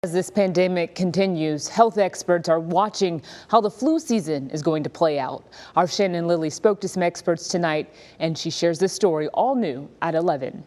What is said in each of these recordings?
As this pandemic continues, health experts are watching how the flu season is going to play out. Our Shannon Lilly spoke to some experts tonight, and she shares this story all new at 11.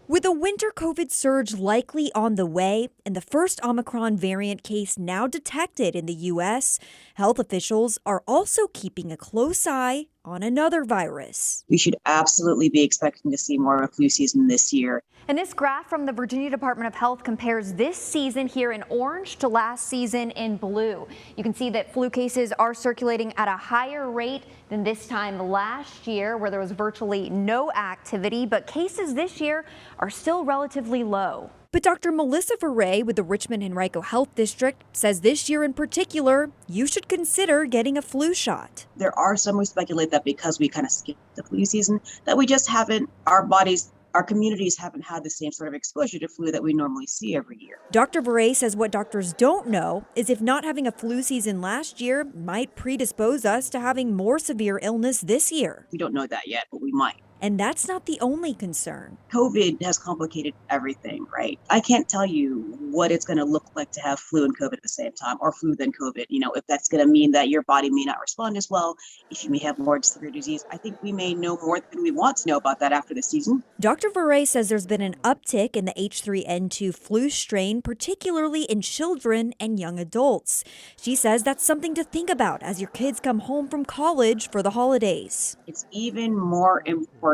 With a winter COVID surge likely on the way and the first Omicron variant case now detected in the U.S., health officials are also keeping a close eye on another virus. We should absolutely be expecting to see more of a flu season this year. And this graph from the Virginia Department of Health compares this season here in orange to last season in blue. You can see that flu cases are circulating at a higher rate than this time last year, where there was virtually no activity, but cases this year are still relatively low. But Dr. Melissa Ferre with the Richmond Henrico Health District says this year in particular, you should consider getting a flu shot. There are some who speculate that because we kind of skipped the flu season, that we just haven't, our communities haven't had the same sort of exposure to flu that we normally see every year. Dr. Ferre says what doctors don't know is if not having a flu season last year might predispose us to having more severe illness this year. We don't know that yet, but we might. And that's not the only concern. COVID has complicated everything, right? I can't tell you what it's going to look like to have flu and COVID at the same time, or flu then COVID. If that's going to mean that your body may not respond as well, if you may have more severe disease. I think we may know more than we want to know about that after the season. Dr. Ferre says there's been an uptick in the H3N2 flu strain, particularly in children and young adults. She says that's something to think about as your kids come home from college for the holidays. It's even more important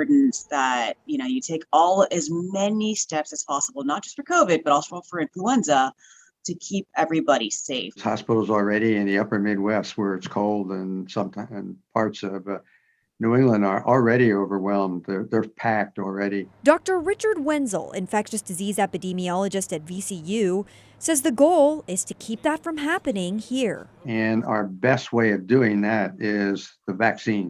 that, you take as many steps as possible, not just for COVID, but also for influenza, to keep everybody safe. Hospitals already in the upper Midwest where it's cold and sometimes parts of New England are already overwhelmed. They're packed already. Dr. Richard Wenzel, infectious disease epidemiologist at VCU, says the goal is to keep that from happening here. And our best way of doing that is the vaccine.